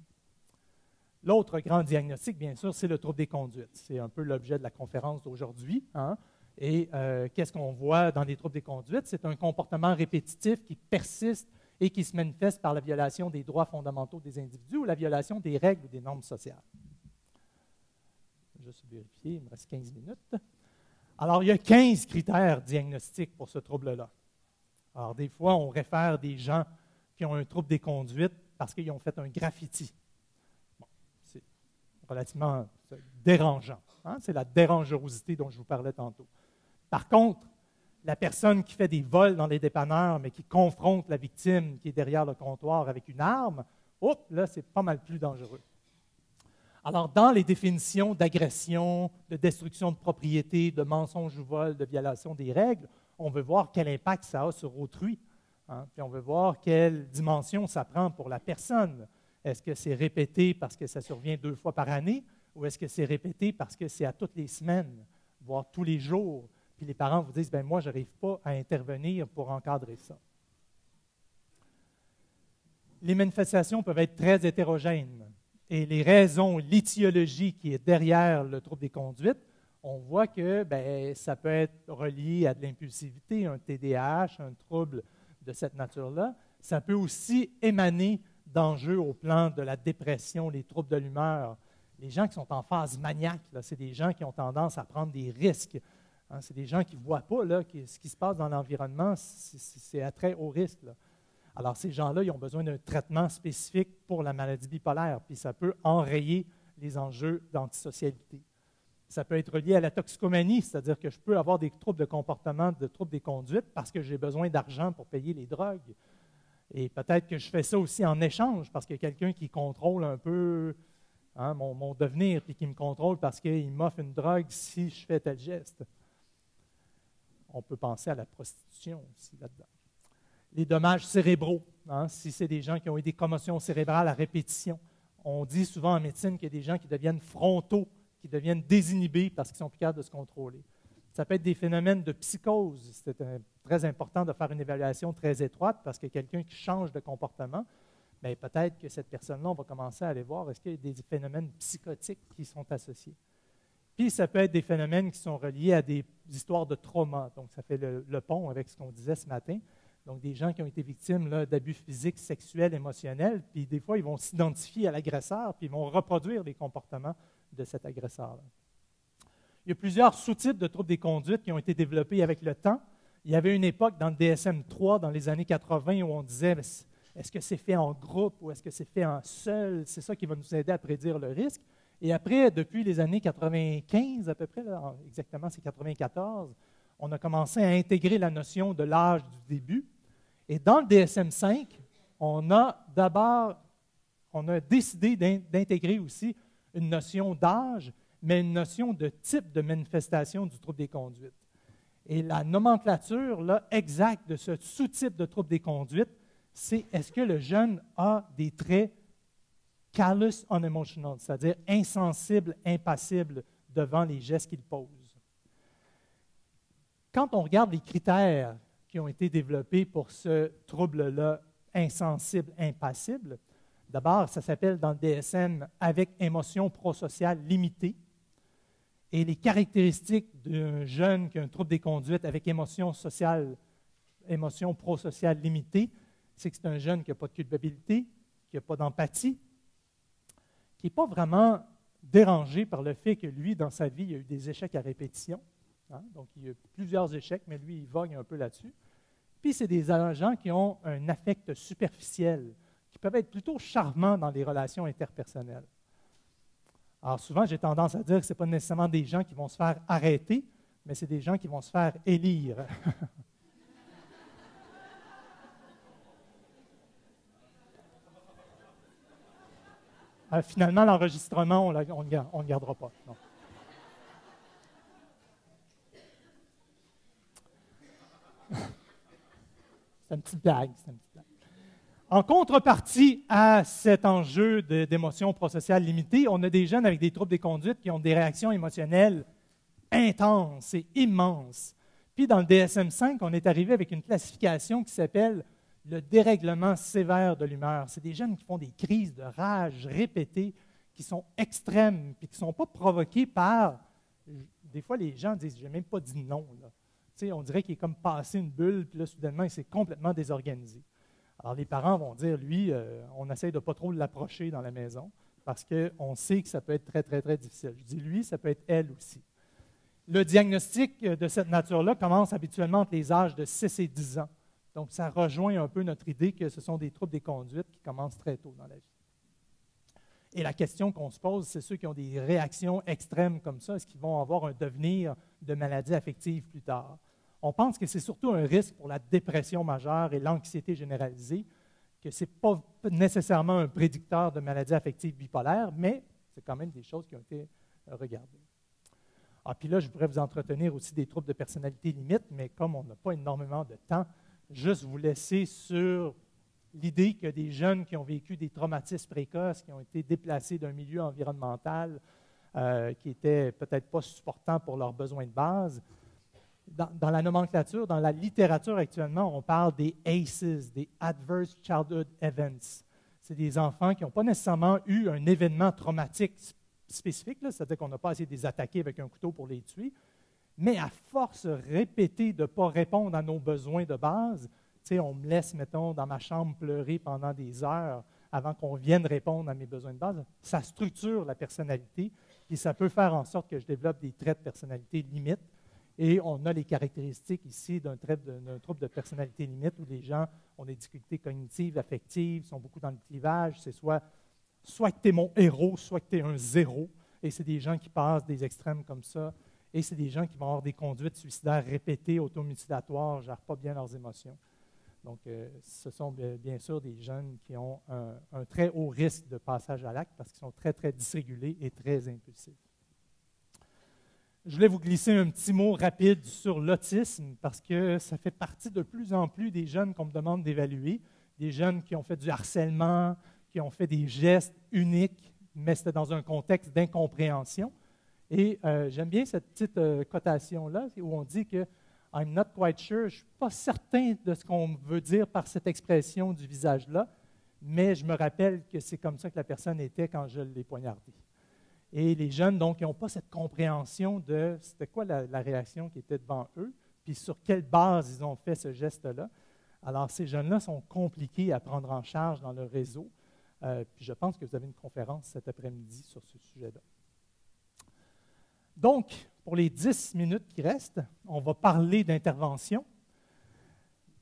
L'autre grand diagnostic, bien sûr, c'est le trouble des conduites. C'est un peu l'objet de la conférence d'aujourd'hui. Hein? Et qu'est-ce qu'on voit dans les troubles des conduites? C'est un comportement répétitif qui persiste et qui se manifeste par la violation des droits fondamentaux des individus ou la violation des règles ou des normes sociales. Juste vérifier, il me reste 15 minutes. Alors, il y a 15 critères diagnostiques pour ce trouble-là. Alors, des fois, on réfère des gens qui ont un trouble des conduites parce qu'ils ont fait un graffiti. Bon, c'est relativement dérangeant. Hein? C'est la dérangerosité dont je vous parlais tantôt. Par contre, la personne qui fait des vols dans les dépanneurs, mais qui confronte la victime qui est derrière le comptoir avec une arme, là, c'est pas mal plus dangereux. Alors, dans les définitions d'agression, de destruction de propriété, de mensonge ou vol, de violation des règles, on veut voir quel impact ça a sur autrui. Hein? Puis on veut voir quelle dimension ça prend pour la personne. Est-ce que c'est répété parce que ça survient 2 fois par année ou est-ce que c'est répété parce que c'est à toutes les semaines, voire tous les jours? Puis les parents vous disent, moi, je n'arrive pas à intervenir pour encadrer ça. Les manifestations peuvent être très hétérogènes. Et les raisons, l'étiologie qui est derrière le trouble des conduites, on voit que ça peut être relié à de l'impulsivité, un TDAH, un trouble de cette nature-là. Ça peut aussi émaner d'enjeux au plan de la dépression, les troubles de l'humeur. Les gens qui sont en phase maniaque, c'est des gens qui ont tendance à prendre des risques. Hein, c'est des gens qui ne voient pas ce qui se passe dans l'environnement, c'est à très haut risque. Là. Alors, ces gens-là, ils ont besoin d'un traitement spécifique pour la maladie bipolaire, puis ça peut enrayer les enjeux d'antisocialité. Ça peut être lié à la toxicomanie, c'est-à-dire que je peux avoir des troubles de comportement, des troubles des conduites parce que j'ai besoin d'argent pour payer les drogues. Et peut-être que je fais ça aussi en échange parce qu'il y a quelqu'un qui contrôle un peu mon devenir, puis qui me contrôle parce qu'il m'offre une drogue si je fais tel geste. On peut penser à la prostitution aussi là-dedans. Les dommages cérébraux, si c'est des gens qui ont eu des commotions cérébrales à répétition. On dit souvent en médecine qu'il y a des gens qui deviennent frontaux, qui deviennent désinhibés parce qu'ils sont plus capables de se contrôler. Ça peut être des phénomènes de psychose. C'est très important de faire une évaluation très étroite parce que quelqu'un qui change de comportement, peut-être que cette personne-là, on va commencer à aller voir est-ce qu'il y a des phénomènes psychotiques qui sont associés. Puis, ça peut être des phénomènes qui sont reliés à des histoires de trauma. Donc, ça fait le pont avec ce qu'on disait ce matin. Donc, des gens qui ont été victimes d'abus physiques, sexuels, émotionnels, puis des fois, ils vont s'identifier à l'agresseur, puis ils vont reproduire les comportements de cet agresseur-là. Il y a plusieurs sous-types de troubles des conduites qui ont été développés avec le temps. Il y avait une époque dans le DSM-3, dans les années 80, où on disait, est-ce que c'est fait en groupe ou est-ce que c'est fait en seul? C'est ça qui va nous aider à prédire le risque. Et après, depuis les années 95 à peu près, exactement c'est 94, on a commencé à intégrer la notion de l'âge du début. Et dans le DSM-5, on a décidé d'intégrer aussi une notion d'âge, mais une notion de type de manifestation du trouble des conduites. Et la nomenclature exacte de ce sous-type de trouble des conduites, c'est est-ce que le jeune a des traits callous unemotional, c'est-à-dire insensible, impassible devant les gestes qu'il pose. Quand on regarde les critères qui ont été développés pour ce trouble-là, insensible, impassible, d'abord, ça s'appelle dans le DSM avec émotion prosociale limitée. Et les caractéristiques d'un jeune qui a un trouble des conduites avec émotion prosociale limitée, c'est que c'est un jeune qui n'a pas de culpabilité, qui n'a pas d'empathie, qui n'est pas vraiment dérangé par le fait que lui, dans sa vie, il a eu des échecs à répétition. Hein? Donc, il y a eu plusieurs échecs, mais lui, il vogue un peu là-dessus. Puis, c'est des gens qui ont un affect superficiel, qui peuvent être plutôt charmants dans les relations interpersonnelles. Alors, souvent, j'ai tendance à dire que ce n'est pas nécessairement des gens qui vont se faire arrêter, mais c'est des gens qui vont se faire élire. Finalement, l'enregistrement, on ne le gardera pas. Non. C'est une petite blague. En contrepartie à cet enjeu d'émotions prosociales limitées, on a des jeunes avec des troubles des conduites qui ont des réactions émotionnelles intenses et immenses. Puis dans le DSM-5, on est arrivé avec une classification qui s'appelle le dérèglement sévère de l'humeur. C'est des jeunes qui font des crises de rage répétées, qui sont extrêmes, puis qui ne sont pas provoquées par... Des fois, les gens disent « je n'ai même pas dit non ». On dirait qu'il est comme passé une bulle, puis là, soudainement, il s'est complètement désorganisé. Alors, les parents vont dire, lui, on essaie de ne pas trop l'approcher dans la maison, parce qu'on sait que ça peut être très, très, très difficile. Je dis lui, ça peut être elle aussi. Le diagnostic de cette nature-là commence habituellement entre les âges de 6 et 10 ans. Donc, ça rejoint un peu notre idée que ce sont des troubles des conduites qui commencent très tôt dans la vie. Et la question qu'on se pose, c'est ceux qui ont des réactions extrêmes comme ça, est-ce qu'ils vont avoir un devenir de maladie affective plus tard? On pense que c'est surtout un risque pour la dépression majeure et l'anxiété généralisée, que ce n'est pas nécessairement un prédicteur de maladie affective bipolaire, mais c'est quand même des choses qui ont été regardées. Ah, puis là, je pourrais vous entretenir aussi des troubles de personnalité limite, mais comme on n'a pas énormément de temps, juste vous laisser sur l'idée qu'il y a des jeunes qui ont vécu des traumatismes précoces, qui ont été déplacés d'un milieu environnemental qui n'était peut-être pas supportant pour leurs besoins de base. Dans la nomenclature, dans la littérature actuellement, on parle des ACEs, des Adverse Childhood Events. C'est des enfants qui n'ont pas nécessairement eu un événement traumatique spécifique, c'est-à-dire qu'on n'a pas essayé de les attaquer avec un couteau pour les tuer, mais à force répétée de ne pas répondre à nos besoins de base, on me laisse, mettons, dans ma chambre pleurer pendant des heures avant qu'on vienne répondre à mes besoins de base, ça structure la personnalité et ça peut faire en sorte que je développe des traits de personnalité limites. Et on a les caractéristiques ici d'un trouble de personnalité limite où les gens ont des difficultés cognitives, affectives, sont beaucoup dans le clivage. C'est soit que tu es mon héros, soit que tu es un zéro. Et c'est des gens qui passent des extrêmes comme ça. Et c'est des gens qui vont avoir des conduites suicidaires répétées, automutilatoires, ne gèrent pas bien leurs émotions. Donc, ce sont bien sûr des jeunes qui ont un très haut risque de passage à l'acte parce qu'ils sont très, très dysrégulés et très impulsifs. Je voulais vous glisser un petit mot rapide sur l'autisme parce que ça fait partie de plus en plus des jeunes qu'on me demande d'évaluer, des jeunes qui ont fait du harcèlement, qui ont fait des gestes uniques, mais c'était dans un contexte d'incompréhension. Et j'aime bien cette petite cotation-là où on dit que « I'm not quite sure », je ne suis pas certain de ce qu'on veut dire par cette expression du visage-là, mais je me rappelle que c'est comme ça que la personne était quand je l'ai poignardée. Et les jeunes, donc, ils n'ont pas cette compréhension de c'était quoi la réaction qui était devant eux, puis sur quelle base ils ont fait ce geste-là. Alors, ces jeunes-là sont compliqués à prendre en charge dans le réseau. Puis je pense que vous avez une conférence cet après-midi sur ce sujet-là. Donc, pour les 10 minutes qui restent, on va parler d'intervention.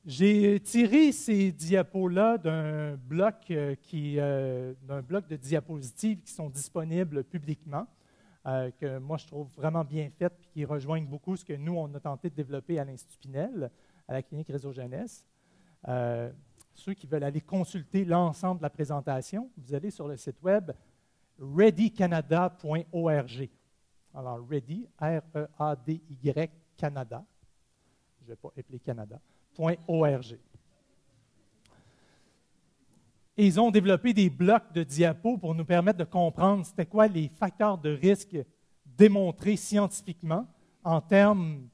J'ai tiré ces diapos-là d'un bloc de diapositives qui sont disponibles publiquement, que moi je trouve vraiment bien faites et qui rejoignent beaucoup ce que nous, on a tenté de développer à l'Institut Pinel, à la clinique Réseau Jeunesse. Ceux qui veulent aller consulter l'ensemble de la présentation, vous allez sur le site web readycanada.org. Alors, Ready, R-E-A-D-Y, Canada, je ne vais pas appeler Canada, .org. Et ils ont développé des blocs de diapos pour nous permettre de comprendre c'était quoi les facteurs de risque démontrés scientifiquement en termes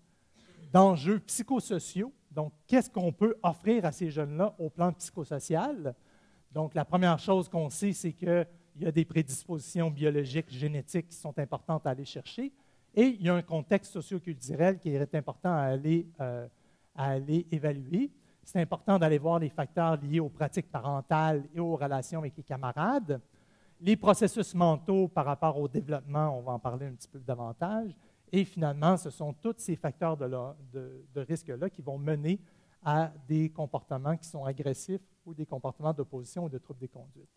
d'enjeux psychosociaux. Donc, qu'est-ce qu'on peut offrir à ces jeunes-là au plan psychosocial? Donc, la première chose qu'on sait, c'est qu'il y a des prédispositions biologiques, génétiques qui sont importantes à aller chercher et il y a un contexte socio-culturel qui est important à aller évaluer. c'est important d'aller voir les facteurs liés aux pratiques parentales et aux relations avec les camarades. Les processus mentaux par rapport au développement, on va en parler un petit peu davantage. Et finalement, ce sont tous ces facteurs de risque-là qui vont mener à des comportements qui sont agressifs ou des comportements d'opposition ou de troubles des conduites.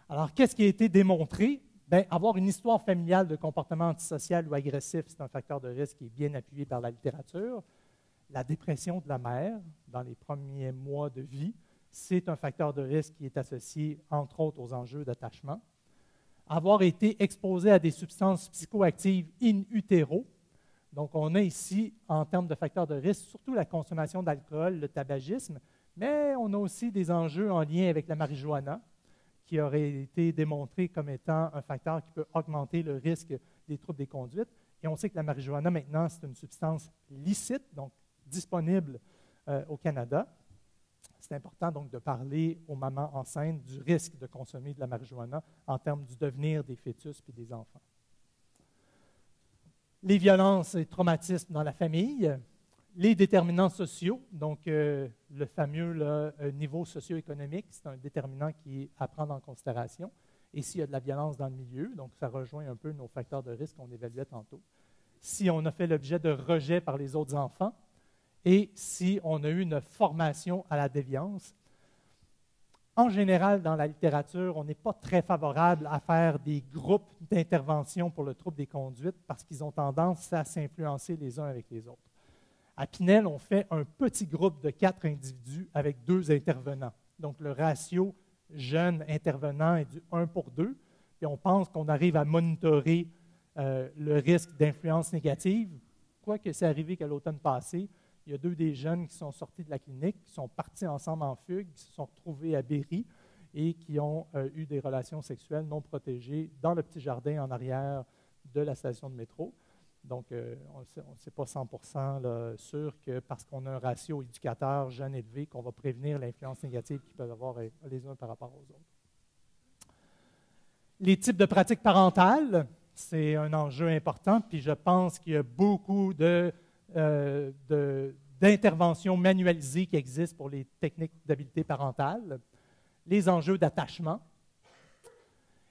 Alors, qu'est-ce qui a été démontré? Bien, avoir une histoire familiale de comportement antisocial ou agressif, c'est un facteur de risque qui est bien appuyé par la littérature. La dépression de la mère dans les premiers mois de vie, c'est un facteur de risque qui est associé, entre autres, aux enjeux d'attachement. Avoir été exposé à des substances psychoactives in utero. Donc, on a ici, en termes de facteurs de risque, surtout la consommation d'alcool, le tabagisme, mais on a aussi des enjeux en lien avec la marijuana, qui aurait été démontré comme étant un facteur qui peut augmenter le risque des troubles des conduites. Et on sait que la marijuana, maintenant, c'est une substance licite, donc disponible au Canada. C'est important donc de parler aux mamans enceintes du risque de consommer de la marijuana en termes du devenir des fœtus et des enfants. Les violences et traumatismes dans la famille, les déterminants sociaux, donc le fameux niveau socio-économique, c'est un déterminant qui est à prendre en considération. Et s'il y a de la violence dans le milieu, donc ça rejoint un peu nos facteurs de risque qu'on évaluait tantôt. Si on a fait l'objet de rejet par les autres enfants, et si on a eu une formation à la déviance. En général, dans la littérature, on n'est pas très favorable à faire des groupes d'intervention pour le trouble des conduites parce qu'ils ont tendance à s'influencer les uns avec les autres. À Pinel, on fait un petit groupe de 4 individus avec 2 intervenants. Donc, le ratio jeune intervenant est du 1 pour 2, et on pense qu'on arrive à monitorer le risque d'influence négative, quoique c'est arrivé qu'à l'automne passé, il y a 2 des jeunes qui sont sortis de la clinique, qui sont partis ensemble en fugue, qui se sont retrouvés à Berry et qui ont eu des relations sexuelles non protégées dans le petit jardin en arrière de la station de métro. Donc, on ne sait pas 100% sûr que parce qu'on a un ratio éducateur jeune élevé, qu'on va prévenir l'influence négative qu'ils peuvent avoir les uns par rapport aux autres. Les types de pratiques parentales, c'est un enjeu important, puis je pense qu'il y a beaucoup d'interventions manualisées qui existent pour les techniques d'habileté parentale, les enjeux d'attachement,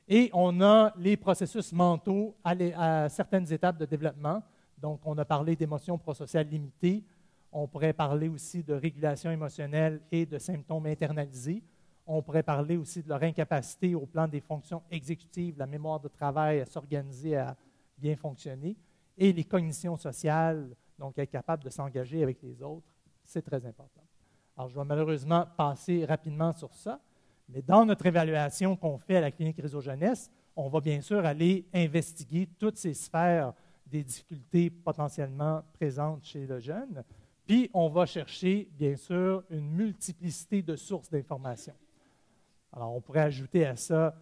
et on a les processus mentaux à certaines étapes de développement. Donc, on a parlé d'émotions prosociales limitées, on pourrait parler aussi de régulation émotionnelle et de symptômes internalisés, on pourrait parler aussi de leur incapacité au plan des fonctions exécutives, la mémoire de travail à s'organiser, à bien fonctionner, et les cognitions sociales, donc être capable de s'engager avec les autres, c'est très important. Alors, je vais malheureusement passer rapidement sur ça, mais dans notre évaluation qu'on fait à la Clinique Réseau Jeunesse, on va bien sûr aller investiguer toutes ces sphères des difficultés potentiellement présentes chez le jeune, puis on va chercher, bien sûr, une multiplicité de sources d'informations. Alors, on pourrait ajouter à ça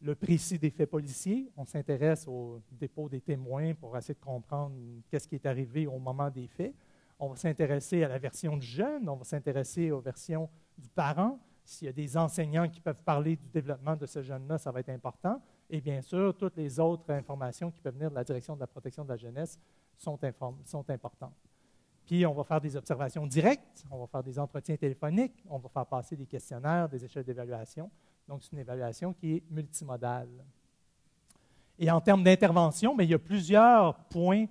le précis des faits policiers. On s'intéresse au dépôt des témoins pour essayer de comprendre qu'est-ce qui est arrivé au moment des faits. On va s'intéresser à la version du jeune, on va s'intéresser aux versions du parent. S'il y a des enseignants qui peuvent parler du développement de ce jeune-là, ça va être important. Et bien sûr, toutes les autres informations qui peuvent venir de la direction de la protection de la jeunesse sont importantes. Puis, on va faire des observations directes, on va faire des entretiens téléphoniques, on va faire passer des questionnaires, des échelles d'évaluation. Donc, c'est une évaluation qui est multimodale. Et en termes d'intervention, il y a plusieurs points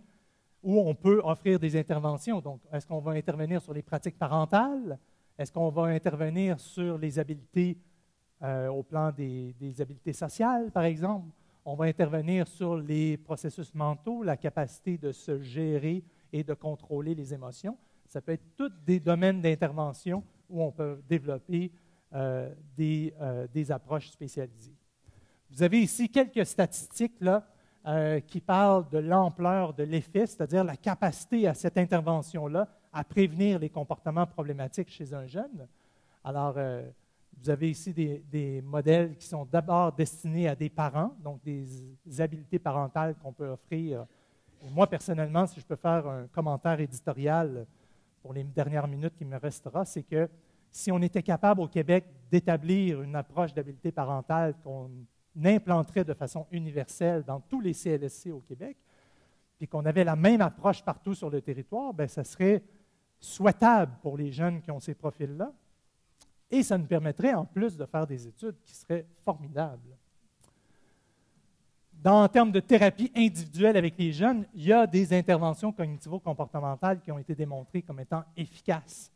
où on peut offrir des interventions. Donc, est-ce qu'on va intervenir sur les pratiques parentales? Est-ce qu'on va intervenir sur les habiletés au plan des habiletés sociales, par exemple? On va intervenir sur les processus mentaux, la capacité de se gérer et de contrôler les émotions. Ça peut être tous des domaines d'intervention où on peut développer des approches spécialisées. Vous avez ici quelques statistiques là, qui parlent de l'ampleur de l'effet, c'est-à-dire la capacité à cette intervention-là à prévenir les comportements problématiques chez un jeune. Alors, vous avez ici des modèles qui sont d'abord destinés à des parents, donc des habiletés parentales qu'on peut offrir. Et moi, personnellement, si je peux faire un commentaire éditorial pour les dernières minutes qui me restera, c'est que si on était capable au Québec d'établir une approche d'habileté parentale qu'on implanterait de façon universelle dans tous les CLSC au Québec, puis qu'on avait la même approche partout sur le territoire, bien, ça serait souhaitable pour les jeunes qui ont ces profils-là, et ça nous permettrait en plus de faire des études qui seraient formidables. En termes de thérapie individuelle avec les jeunes, il y a des interventions cognitivo-comportementales qui ont été démontrées comme étant efficaces.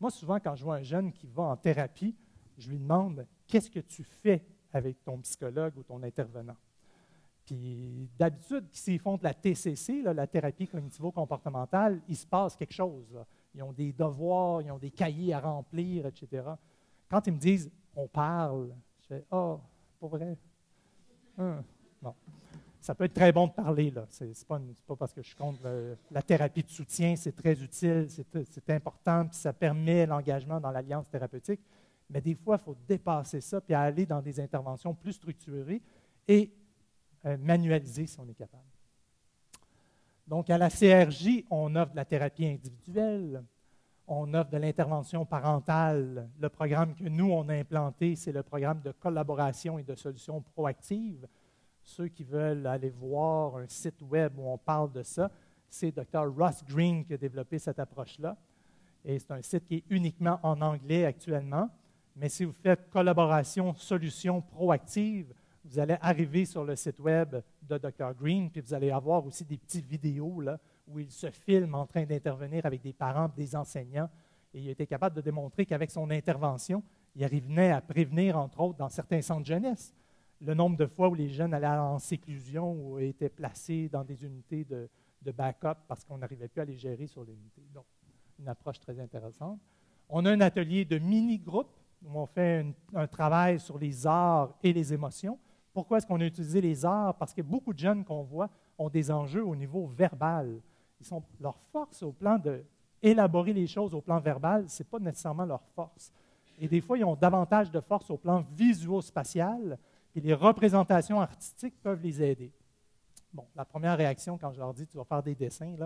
Moi, souvent, quand je vois un jeune qui va en thérapie, je lui demande « Qu'est-ce que tu fais avec ton psychologue ou ton intervenant? » Puis d'habitude, s'ils font de la TCC, là, la thérapie cognitivo-comportementale, il se passe quelque chose. Là. Ils ont des devoirs, ils ont des cahiers à remplir, etc. Quand ils me disent « On parle », je fais « Ah, pour vrai? Bon. Ça peut être très bon de parler. Ce n'est pas parce que je suis contre la thérapie de soutien, c'est très utile, c'est important, puis ça permet l'engagement dans l'alliance thérapeutique. Mais des fois, il faut dépasser ça puis aller dans des interventions plus structurées et manualiser si on est capable. Donc, à la CRJ, on offre de la thérapie individuelle, on offre de l'intervention parentale. Le programme que nous, on a implanté, c'est le programme de collaboration et de solutions proactives. Ceux qui veulent aller voir un site web où on parle de ça, c'est Dr. Ross Green qui a développé cette approche-là. Et c'est un site qui est uniquement en anglais actuellement. Mais si vous faites collaboration, solutions proactives, vous allez arriver sur le site web de Dr. Green, puis vous allez avoir aussi des petites vidéos là, où il se filme en train d'intervenir avec des parents, des enseignants. Et il a été capable de démontrer qu'avec son intervention, il arrivait à prévenir, entre autres, dans certains centres jeunesse, le nombre de fois où les jeunes allaient en séclusion ou étaient placés dans des unités de backup parce qu'on n'arrivait plus à les gérer sur l'unité. Donc, une approche très intéressante. On a un atelier de mini-groupe où on fait un travail sur les arts et les émotions. Pourquoi est-ce qu'on a utilisé les arts? Parce que beaucoup de jeunes qu'on voit ont des enjeux au niveau verbal. Leur force au plan d'élaborer les choses au plan verbal, ce n'est pas nécessairement leur force. Et des fois, ils ont davantage de force au plan visuo-spatial, et les représentations artistiques peuvent les aider. Bon, la première réaction quand je leur dis « tu vas faire des dessins »,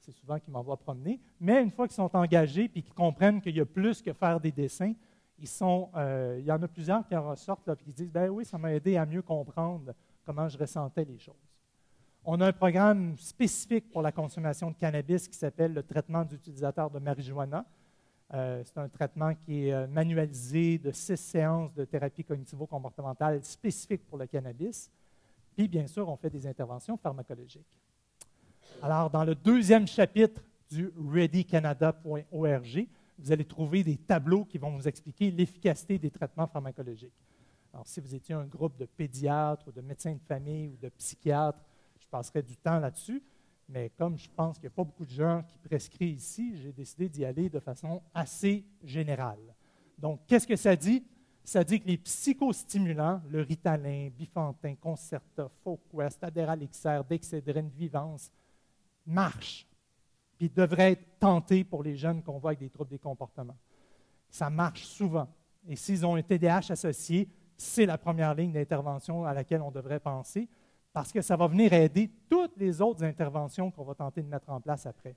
c'est souvent qu'ils m'envoient promener. Mais une fois qu'ils sont engagés et qu'ils comprennent qu'il y a plus que faire des dessins, il y en a plusieurs qui en ressortent et qui disent « ben oui, ça m'a aidé à mieux comprendre comment je ressentais les choses ». On a un programme spécifique pour la consommation de cannabis qui s'appelle le traitement d'utilisateurs de marijuana. C'est un traitement qui est manualisé de 6 séances de thérapie cognitivo-comportementale spécifiques pour le cannabis. Puis, bien sûr, on fait des interventions pharmacologiques. Alors, dans le deuxième chapitre du readycanada.org, vous allez trouver des tableaux qui vont vous expliquer l'efficacité des traitements pharmacologiques. Alors, si vous étiez un groupe de pédiatres ou de médecins de famille ou de psychiatres, je passerai du temps là-dessus. Mais comme je pense qu'il n'y a pas beaucoup de gens qui prescrivent ici, j'ai décidé d'y aller de façon assez générale. Donc, qu'est-ce que ça dit? Ça dit que les psychostimulants, le Ritalin, Bifantin, Concerta, Foquest, Adderall XR, Dexedrine, Vivance, marchent, puis devraient être tentés pour les jeunes qu'on voit avec des troubles des comportements. Ça marche souvent. Et s'ils ont un TDAH associé, c'est la première ligne d'intervention à laquelle on devrait penser, parce que ça va venir aider toutes les autres interventions qu'on va tenter de mettre en place après.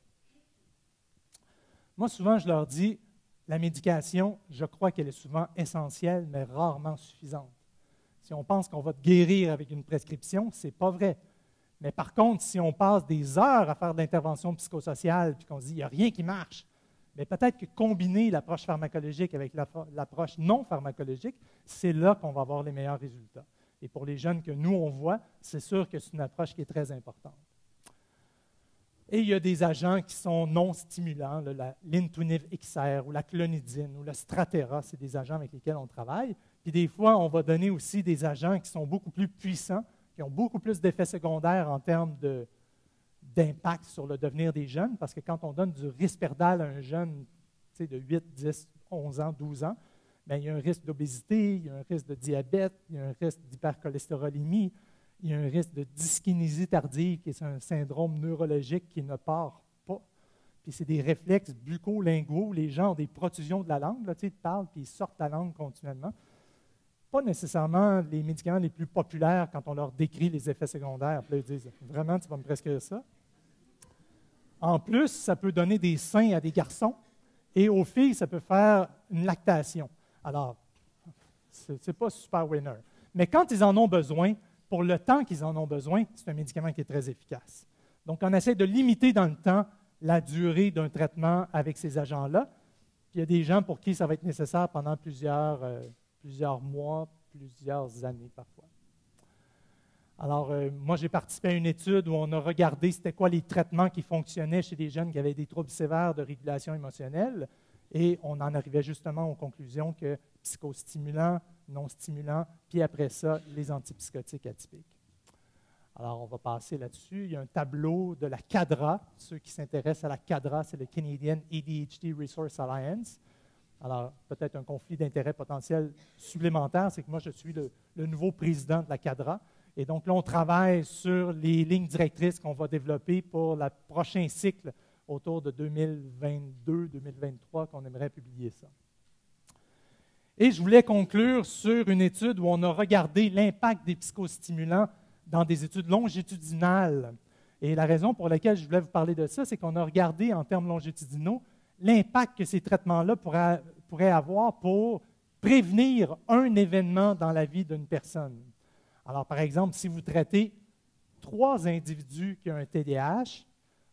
Moi, souvent, je leur dis, la médication, je crois qu'elle est souvent essentielle, mais rarement suffisante. Si on pense qu'on va te guérir avec une prescription, ce n'est pas vrai. Mais par contre, si on passe des heures à faire de l'intervention psychosociale puis qu'on se dit, il n'y a rien qui marche, mais peut-être que combiner l'approche pharmacologique avec l'approche non pharmacologique, c'est là qu'on va avoir les meilleurs résultats. Et pour les jeunes que nous, on voit, c'est sûr que c'est une approche qui est très importante. Et il y a des agents qui sont non stimulants, l'Intuniv XR ou la clonidine ou le Strattera, c'est des agents avec lesquels on travaille. Puis des fois, on va donner aussi des agents qui sont beaucoup plus puissants, qui ont beaucoup plus d'effets secondaires en termes d'impact sur le devenir des jeunes, parce que quand on donne du Risperdal à un jeune de 8, 10, 11 ans, 12 ans, bien, il y a un risque d'obésité, il y a un risque de diabète, il y a un risque d'hypercholestérolémie, il y a un risque de dyskinésie tardive, qui est un syndrome neurologique qui ne part pas. Puis c'est des réflexes bucco-linguaux. Les gens ont des protrusions de la langue, là, ils parlent puis ils sortent la langue continuellement. Pas nécessairement les médicaments les plus populaires quand on leur décrit les effets secondaires. Puis là, ils disent « Vraiment, tu vas me prescrire ça? » En plus, ça peut donner des seins à des garçons et aux filles, ça peut faire une lactation. Alors, ce n'est pas super winner. Mais quand ils en ont besoin, pour le temps qu'ils en ont besoin, c'est un médicament qui est très efficace. Donc, on essaie de limiter dans le temps la durée d'un traitement avec ces agents-là. Puis il y a des gens pour qui ça va être nécessaire pendant plusieurs mois, plusieurs années parfois. Alors, moi, j'ai participé à une étude où on a regardé c'était quoi les traitements qui fonctionnaient chez des jeunes qui avaient des troubles sévères de régulation émotionnelle. Et on en arrivait justement aux conclusions que psychostimulants, non stimulants, puis après ça, les antipsychotiques atypiques. Alors, on va passer là-dessus. Il y a un tableau de la CADRA. Ceux qui s'intéressent à la CADRA, c'est le Canadian ADHD Resource Alliance. Alors, peut-être un conflit d'intérêts potentiel supplémentaire, c'est que moi, je suis le nouveau président de la CADRA. Et donc, là, on travaille sur les lignes directrices qu'on va développer pour le prochain cycle autour de 2022-2023 qu'on aimerait publier ça. Et je voulais conclure sur une étude où on a regardé l'impact des psychostimulants dans des études longitudinales. Et la raison pour laquelle je voulais vous parler de ça, c'est qu'on a regardé en termes longitudinaux l'impact que ces traitements-là pourraient avoir pour prévenir un événement dans la vie d'une personne. Alors, par exemple, si vous traitez 3 individus qui ont un TDAH,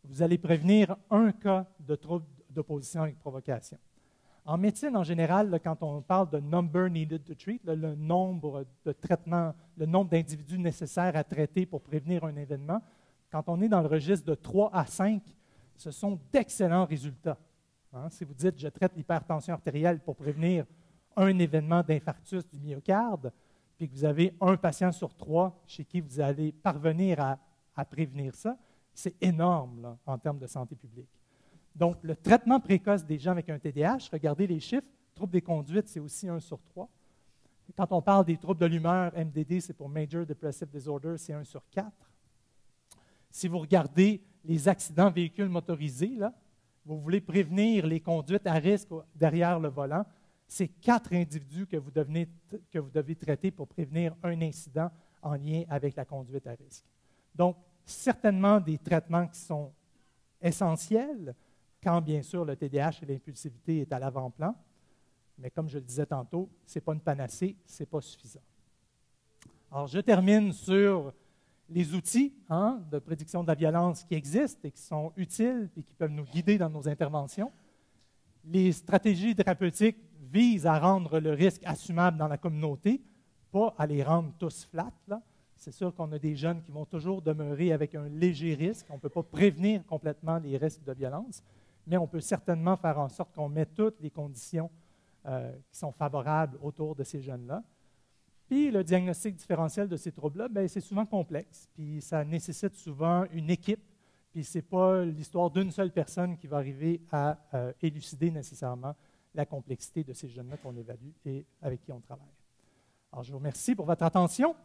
vous allez prévenir un cas de trouble d'opposition avec provocation. En médecine, en général, quand on parle de number needed to treat, le nombre de traitements, le nombre d'individus nécessaires à traiter pour prévenir un événement, quand on est dans le registre de 3 à 5, ce sont d'excellents résultats. Si vous dites « je traite l'hypertension artérielle pour prévenir un événement d'infarctus du myocarde », puis que vous avez un patient sur 3 chez qui vous allez parvenir à prévenir ça, c'est énorme là, en termes de santé publique. Donc, le traitement précoce des gens avec un TDAH, regardez les chiffres, troubles des conduites, c'est aussi 1 sur 3. Quand on parle des troubles de l'humeur, MDD, c'est pour Major Depressive Disorder, c'est 1 sur 4. Si vous regardez les accidents véhicules motorisés, là, vous voulez prévenir les conduites à risque derrière le volant, c'est 4 individus que vous devez traiter pour prévenir un incident en lien avec la conduite à risque. Donc, certainement des traitements qui sont essentiels, quand bien sûr le TDAH et l'impulsivité est à l'avant-plan, mais comme je le disais tantôt, ce n'est pas une panacée, ce n'est pas suffisant. Alors, je termine sur les outils de prédiction de la violence qui existent et qui sont utiles et qui peuvent nous guider dans nos interventions. Les stratégies thérapeutiques visent à rendre le risque assumable dans la communauté, pas à les rendre tous flats. C'est sûr qu'on a des jeunes qui vont toujours demeurer avec un léger risque. On ne peut pas prévenir complètement les risques de violence, mais on peut certainement faire en sorte qu'on mette toutes les conditions qui sont favorables autour de ces jeunes-là. Puis le diagnostic différentiel de ces troubles-là, c'est souvent complexe, puis ça nécessite souvent une équipe, puis ce n'est pas l'histoire d'une seule personne qui va arriver à élucider nécessairement la complexité de ces jeunes-là qu'on évalue et avec qui on travaille. Alors, je vous remercie pour votre attention.